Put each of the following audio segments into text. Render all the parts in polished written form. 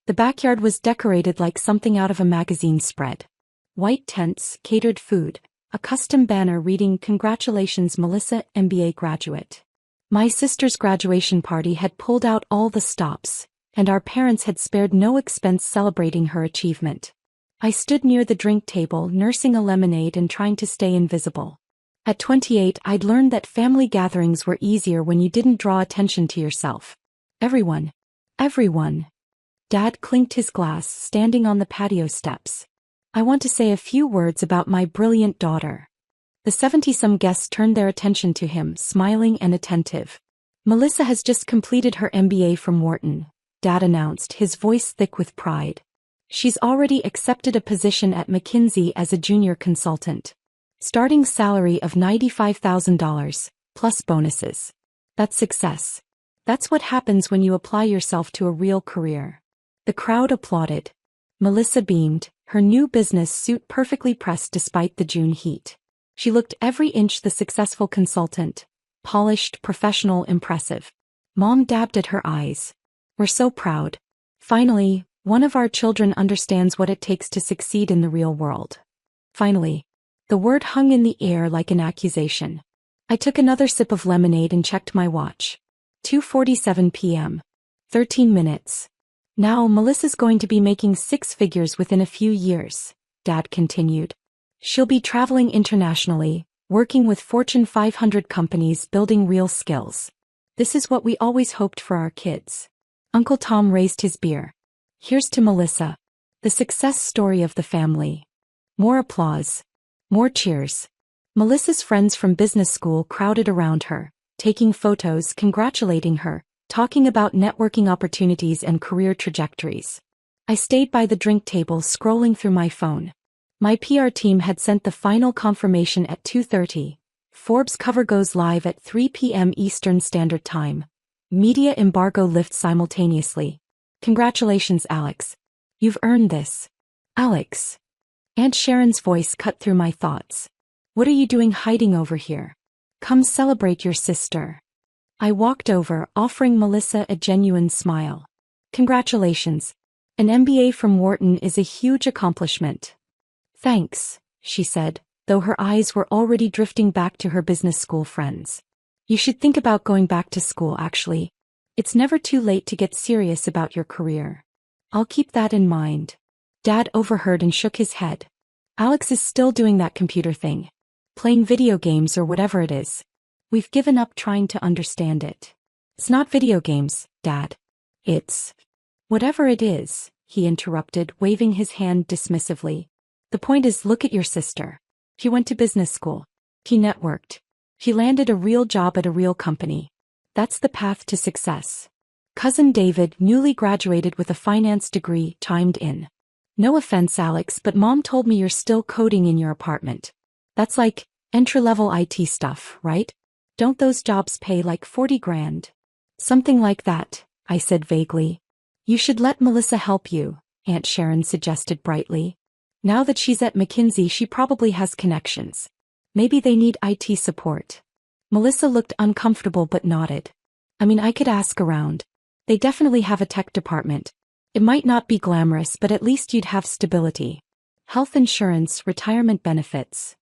The backyard was decorated like something out of a magazine spread. White tents, catered food, a custom banner reading "Congratulations Melissa, MBA graduate." My sister's graduation party had pulled out all the stops, and our parents had spared no expense celebrating her achievement. I stood near the drink table nursing a lemonade and trying to stay invisible. At 28, I'd learned that family gatherings were easier when you didn't draw attention to yourself. Everyone. Dad clinked his glass, standing on the patio steps. I want to say a few words about my brilliant daughter. The 70-some guests turned their attention to him, smiling and attentive. Melissa has just completed her MBA from Wharton, Dad announced, his voice thick with pride. She's already accepted a position at McKinsey as a junior consultant. Starting salary of $95,000, plus bonuses. That's success. That's what happens when you apply yourself to a real career. The crowd applauded. Melissa beamed, her new business suit perfectly pressed despite the June heat. She looked every inch the successful consultant. Polished, professional, impressive. Mom dabbed at her eyes. We're so proud. Finally, one of our children understands what it takes to succeed in the real world. Finally. The word hung in the air like an accusation. I took another sip of lemonade and checked my watch. 2:47 p.m. 13 minutes. Now Melissa's going to be making six figures within a few years, Dad continued. She'll be traveling internationally, working with Fortune 500 companies, building real skills. This is what we always hoped for our kids. Uncle Tom raised his beer. Here's to Melissa. The success story of the family. More applause. More cheers. Melissa's friends from business school crowded around her, taking photos, congratulating her, talking about networking opportunities and career trajectories. I stayed by the drink table scrolling through my phone. My PR team had sent the final confirmation at 2:30. Forbes cover goes live at 3 p.m. Eastern Standard Time. Media embargo lifts simultaneously. Congratulations, Alex. You've earned this. Alex. Aunt Sharon's voice cut through my thoughts. What are you doing hiding over here? Come celebrate your sister. I walked over, offering Melissa a genuine smile. Congratulations. An MBA from Wharton is a huge accomplishment. Thanks, she said, though her eyes were already drifting back to her business school friends. You should think about going back to school, actually. It's never too late to get serious about your career. I'll keep that in mind. Dad overheard and shook his head. Alex is still doing that computer thing. Playing video games or whatever it is. We've given up trying to understand it. It's not video games, Dad. It's... Whatever it is, he interrupted, waving his hand dismissively. The point is, look at your sister. She went to business school. She networked. She landed a real job at a real company. That's the path to success. Cousin David, newly graduated with a finance degree, chimed in. No offense, Alex, but Mom told me you're still coding in your apartment. That's like entry-level IT stuff, right? Don't those jobs pay like 40 grand? Something like that, I said vaguely. You should let Melissa help you, Aunt Sharon suggested brightly. Now that she's at McKinsey, she probably has connections. Maybe they need IT support. Melissa looked uncomfortable but nodded. I mean, I could ask around. They definitely have a tech department. It might not be glamorous, but at least you'd have stability. Health insurance, retirement benefits.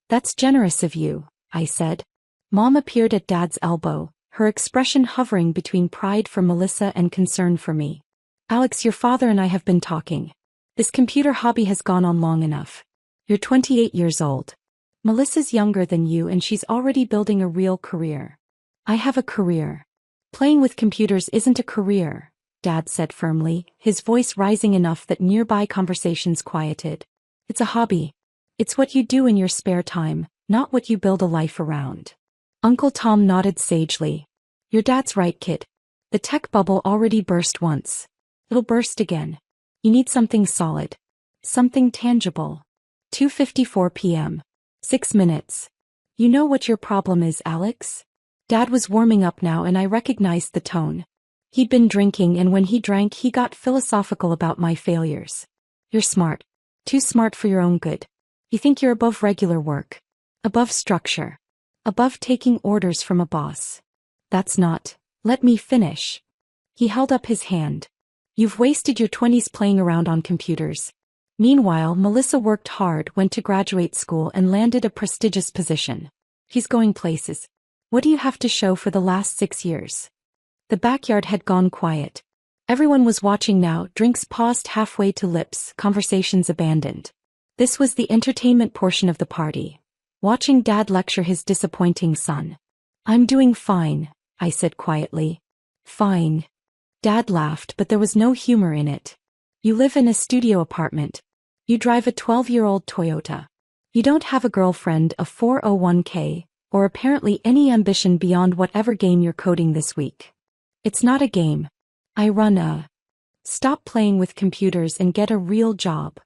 That's generous of you, I said. Mom appeared at Dad's elbow, her expression hovering between pride for Melissa and concern for me. Alex, your father and I have been talking. This computer hobby has gone on long enough. You're 28 years old. Melissa's younger than you and she's already building a real career. I have a career. Playing with computers isn't a career, Dad said firmly, his voice rising enough that nearby conversations quieted. It's a hobby. It's what you do in your spare time, not what you build a life around. Uncle Tom nodded sagely. Your dad's right, kid. The tech bubble already burst once. It'll burst again. You need something solid. Something tangible. 2:54 p.m. 6 minutes. You know what your problem is, Alex? Dad was warming up now and I recognized the tone. He'd been drinking and when he drank he got philosophical about my failures. You're smart. Too smart for your own good. You think you're above regular work. Above structure. Above taking orders from a boss. That's not. Let me finish. He held up his hand. You've wasted your 20s playing around on computers. Meanwhile, Melissa worked hard, went to graduate school and landed a prestigious position. He's going places. What do you have to show for the last 6 years? The backyard had gone quiet. Everyone was watching now, drinks paused halfway to lips, conversations abandoned. This was the entertainment portion of the party. Watching Dad lecture his disappointing son. I'm doing fine, I said quietly. Fine. Dad laughed, but there was no humor in it. You live in a studio apartment. You drive a 12-year-old Toyota. You don't have a girlfriend, a 401k, or apparently any ambition beyond whatever game you're coding this week. It's not a game. I run a... Stop playing with computers and get a real job.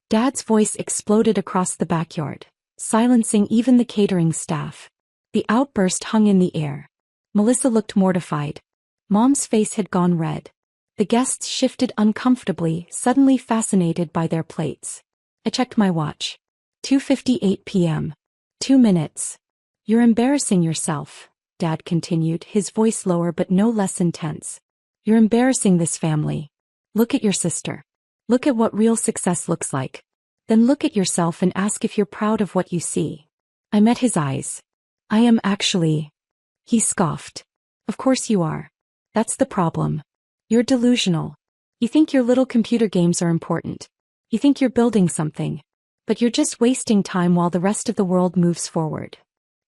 Dad's voice exploded across the backyard, silencing even the catering staff. The outburst hung in the air. Melissa looked mortified. Mom's face had gone red. The guests shifted uncomfortably, suddenly fascinated by their plates. I checked my watch. 2:58 p.m. 2 minutes. You're embarrassing yourself, Dad continued, his voice lower but no less intense. You're embarrassing this family. Look at your sister. Look at what real success looks like. Then look at yourself and ask if you're proud of what you see. I met his eyes. I am actually... He scoffed. Of course you are. That's the problem. You're delusional. You think your little computer games are important. You think you're building something. But you're just wasting time while the rest of the world moves forward.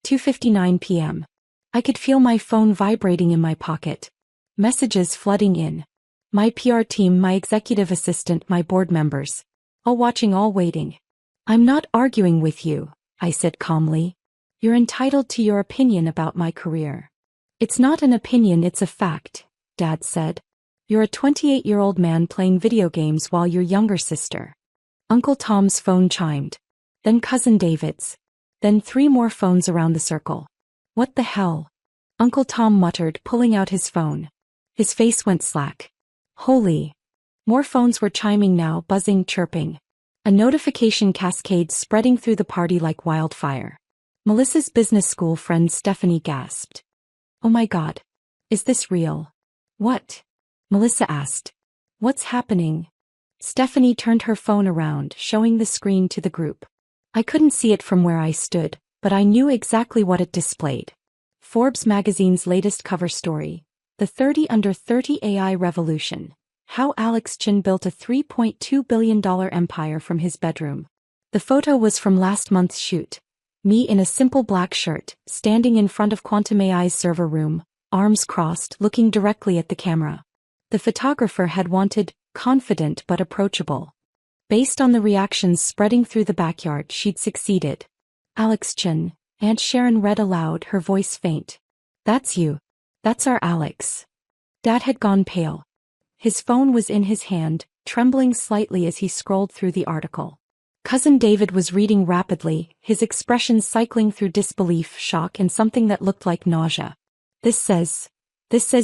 2:59 p.m. I could feel my phone vibrating in my pocket. Messages flooding in. My PR team, my executive assistant, my board members. All watching, all waiting. I'm not arguing with you, I said calmly. You're entitled to your opinion about my career. It's not an opinion, it's a fact, Dad said. You're a 28-year-old man playing video games while your younger sister. Uncle Tom's phone chimed. Then Cousin David's. Then 3 more phones around the circle. What the hell? Uncle Tom muttered, pulling out his phone. His face went slack. Holy. More phones were chiming now, buzzing, chirping. A notification cascade spreading through the party like wildfire. Melissa's business school friend Stephanie gasped. Oh my God. Is this real? What? Melissa asked. What's happening? Stephanie turned her phone around, showing the screen to the group. I couldn't see it from where I stood, but I knew exactly what it displayed. Forbes magazine's latest cover story. The 30 Under 30 AI Revolution. How Alex Chin built a $3.2 billion empire from his bedroom. The photo was from last month's shoot. Me in a simple black shirt, standing in front of Quantum AI's server room, arms crossed, looking directly at the camera. The photographer had wanted, confident but approachable. Based on the reactions spreading through the backyard, she'd succeeded. Alex Chin, Aunt Sharon read aloud, her voice faint. That's you. That's our Alex. Dad had gone pale. His phone was in his hand, trembling slightly as he scrolled through the article. Cousin David was reading rapidly, his expressions cycling through disbelief, shock and something that looked like nausea. This says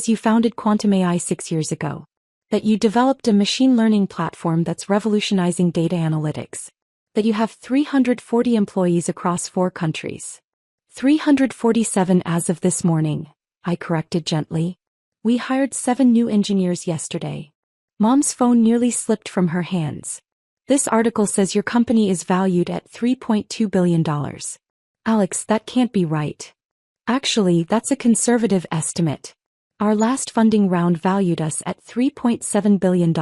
you founded Quantum AI 6 years ago. That you developed a machine learning platform that's revolutionizing data analytics. That you have 340 employees across 4 countries. 347 as of this morning, I corrected gently. We hired 7 new engineers yesterday. Mom's phone nearly slipped from her hands. This article says your company is valued at $3.2 billion. Alex, that can't be right. Actually, that's a conservative estimate. Our last funding round valued us at $3.7 billion,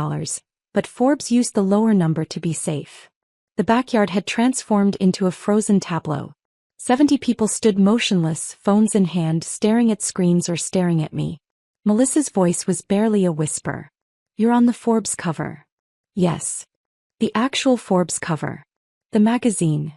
but Forbes used the lower number to be safe. The backyard had transformed into a frozen tableau. 70 people stood motionless, phones in hand, staring at screens or staring at me. Melissa's voice was barely a whisper. You're on the Forbes cover. Yes. The actual Forbes cover. The magazine.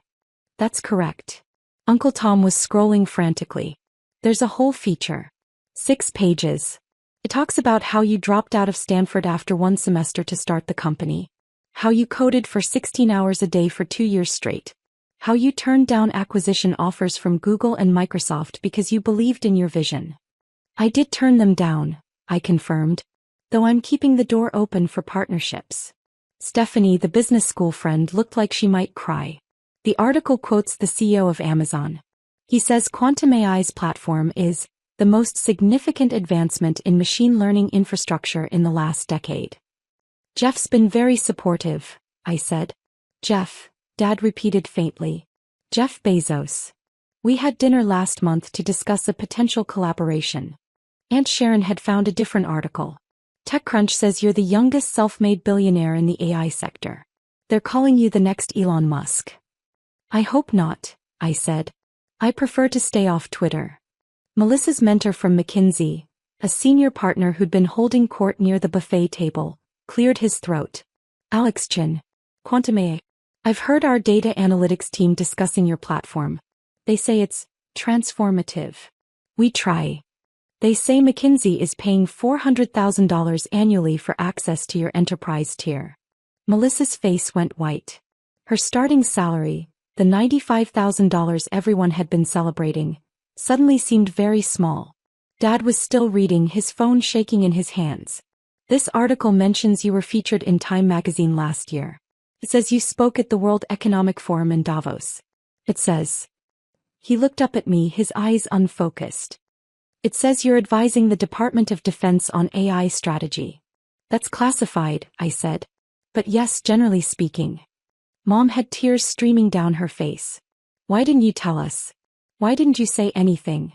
That's correct. Uncle Tom was scrolling frantically. There's a whole feature. 6 pages. It talks about how you dropped out of Stanford after 1 semester to start the company. How you coded for 16 hours a day for 2 years straight. How you turned down acquisition offers from Google and Microsoft because you believed in your vision. I did turn them down, I confirmed. Though I'm keeping the door open for partnerships. Stephanie, the business school friend, looked like she might cry. The article quotes the CEO of Amazon. He says Quantum AI's platform is the most significant advancement in machine learning infrastructure in the last decade. Jeff's been very supportive, I said. Jeff, Dad repeated faintly. Jeff Bezos. We had dinner last month to discuss a potential collaboration. Aunt Sharon had found a different article. TechCrunch says you're the youngest self-made billionaire in the AI sector. They're calling you the next Elon Musk. I hope not, I said. I prefer to stay off Twitter. Melissa's mentor from McKinsey, a senior partner who'd been holding court near the buffet table, cleared his throat. Alex Chin. Quantum AI. I've heard our data analytics team discussing your platform. They say it's transformative. We try. They say McKinsey is paying $400,000 annually for access to your enterprise tier. Melissa's face went white. Her starting salary, the $95,000 everyone had been celebrating, suddenly seemed very small. Dad was still reading, his phone shaking in his hands. This article mentions you were featured in Time magazine last year. It says you spoke at the World Economic Forum in Davos. It says. He looked up at me, his eyes unfocused. It says you're advising the Department of Defense on AI strategy. That's classified, I said. But yes, generally speaking. Mom had tears streaming down her face. Why didn't you tell us? Why didn't you say anything?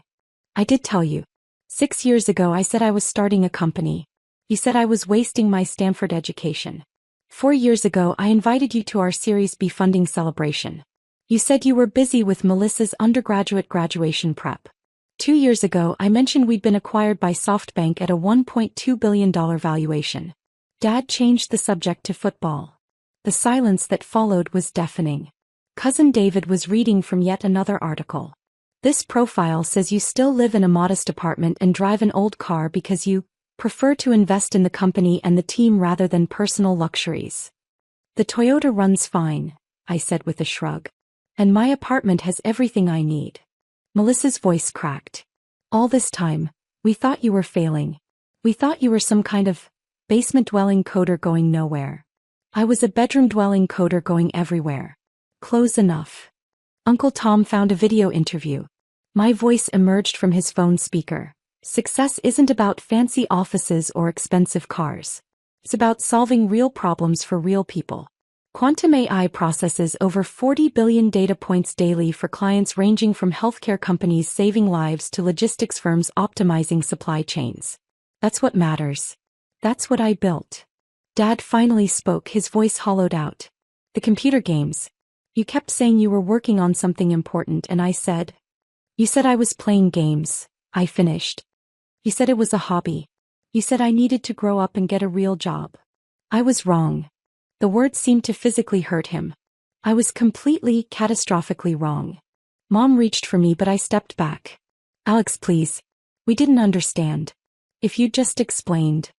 I did tell you. 6 years ago I said I was starting a company. You said I was wasting my Stanford education. 4 years ago I invited you to our Series B funding celebration. You said you were busy with Melissa's undergraduate graduation prep. 2 years ago I mentioned we'd been acquired by SoftBank at a $1.2 billion valuation. Dad changed the subject to football. The silence that followed was deafening. Cousin David was reading from yet another article. This profile says you still live in a modest apartment and drive an old car because you prefer to invest in the company and the team rather than personal luxuries. The Toyota runs fine, I said with a shrug. And my apartment has everything I need. Melissa's voice cracked. All this time, we thought you were failing. We thought you were some kind of basement-dwelling coder going nowhere. I was a bedroom-dwelling coder going everywhere. Close enough. Uncle Tom found a video interview. My voice emerged from his phone speaker. Success isn't about fancy offices or expensive cars. It's about solving real problems for real people. Quantum AI processes over 40 billion data points daily for clients ranging from healthcare companies saving lives to logistics firms optimizing supply chains. That's what matters. That's what I built. Dad finally spoke, his voice hollowed out. The computer games. You kept saying you were working on something important and I said. You said I was playing games, I finished. You said it was a hobby. You said I needed to grow up and get a real job. I was wrong. The words seemed to physically hurt him. I was completely, catastrophically wrong. Mom reached for me but I stepped back. Alex, please. We didn't understand. If you'd just explained.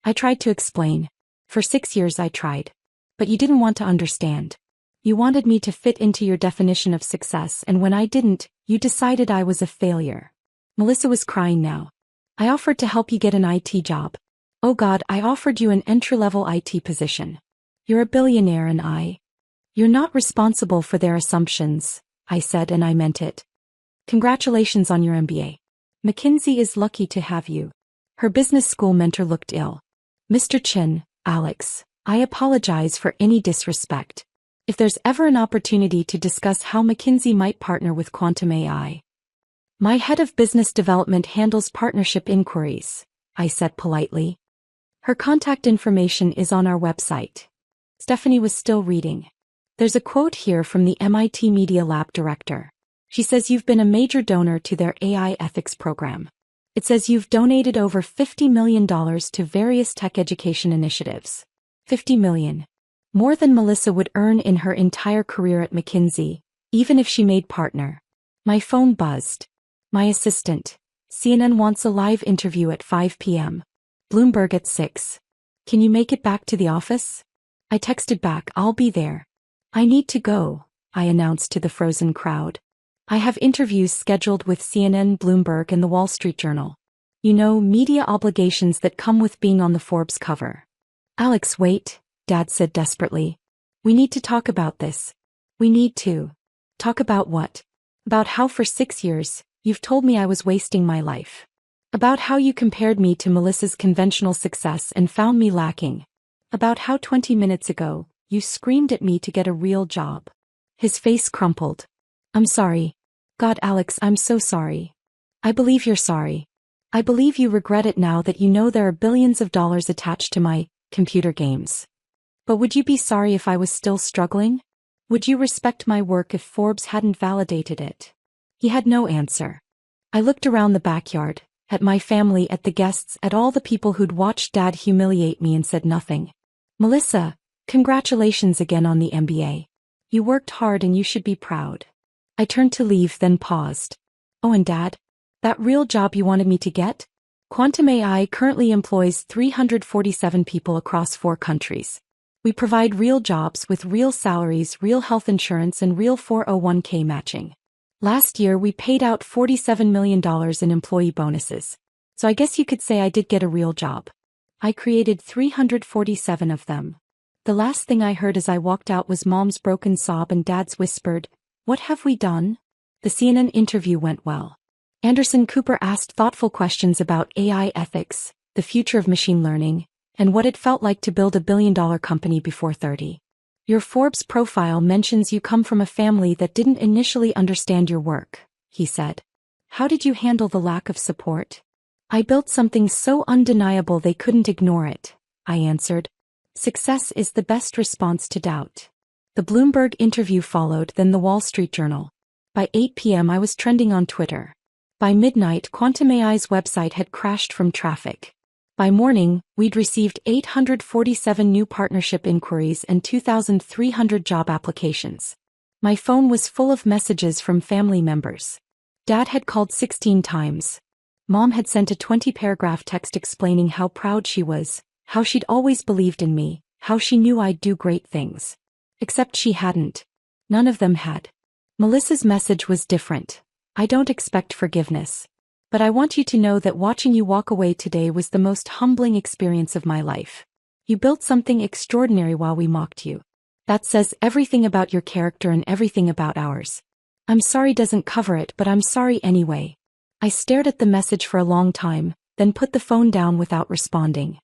I tried to explain. For 6 years I tried. But you didn't want to understand. You wanted me to fit into your definition of success, and when I didn't, you decided I was a failure. Melissa was crying now. I offered to help you get an IT job. Oh God, I offered you an entry-level IT position. You're a billionaire and You're not responsible for their assumptions, I said, and I meant it. Congratulations on your MBA. McKinsey is lucky to have you. Her business school mentor looked ill. Mr. Chin, Alex, I apologize for any disrespect. If there's ever an opportunity to discuss how McKinsey might partner with Quantum AI. My head of business development handles partnership inquiries, I said politely. Her contact information is on our website. Stephanie was still reading. There's a quote here from the MIT Media Lab director. She says you've been a major donor to their AI ethics program. It says you've donated over $50 million to various tech education initiatives. $50 million. More than Melissa would earn in her entire career at McKinsey, even if she made partner. My phone buzzed. My assistant. CNN wants a live interview at 5 p.m. Bloomberg at 6. Can you make it back to the office? I texted back, I'll be there. I need to go, I announced to the frozen crowd. I have interviews scheduled with CNN, Bloomberg, and the Wall Street Journal. You know, media obligations that come with being on the Forbes cover. Alex, wait, Dad said desperately. We need to talk about this. We need to. Talk about what? About how for 6 years, you've told me I was wasting my life. About how you compared me to Melissa's conventional success and found me lacking. About how 20 minutes ago, you screamed at me to get a real job. His face crumpled. I'm sorry. God, Alex, I'm so sorry. I believe you're sorry. I believe you regret it now that you know there are billions of dollars attached to my computer games. But would you be sorry if I was still struggling? Would you respect my work if Forbes hadn't validated it? He had no answer. I looked around the backyard, at my family, at the guests, at all the people who'd watched Dad humiliate me, and said nothing. Melissa, congratulations again on the MBA. You worked hard and you should be proud. I turned to leave, then paused. Oh, and Dad? That real job you wanted me to get? Quantum AI currently employs 347 people across 4 countries. We provide real jobs with real salaries, real health insurance, and real 401k matching. Last year we paid out $47 million in employee bonuses. So I guess you could say I did get a real job. I created 347 of them. The last thing I heard as I walked out was Mom's broken sob and Dad's whispered, "What have we done?" The CNN interview went well. Anderson Cooper asked thoughtful questions about AI ethics, the future of machine learning, and what it felt like to build a billion-dollar company before 30. Your Forbes profile mentions you come from a family that didn't initially understand your work, he said. How did you handle the lack of support? I built something so undeniable they couldn't ignore it, I answered. Success is the best response to doubt. The Bloomberg interview followed, then the Wall Street Journal. By 8 p.m. I was trending on Twitter. By midnight, Quantum AI's website had crashed from traffic. By morning, we'd received 847 new partnership inquiries and 2,300 job applications. My phone was full of messages from family members. Dad had called 16 times. Mom had sent a 20-paragraph text explaining how proud she was, how she'd always believed in me, how she knew I'd do great things. Except she hadn't. None of them had. Melissa's message was different. I don't expect forgiveness. But I want you to know that watching you walk away today was the most humbling experience of my life. You built something extraordinary while we mocked you. That says everything about your character and everything about ours. I'm sorry doesn't cover it, but I'm sorry anyway. I stared at the message for a long time, then put the phone down without responding.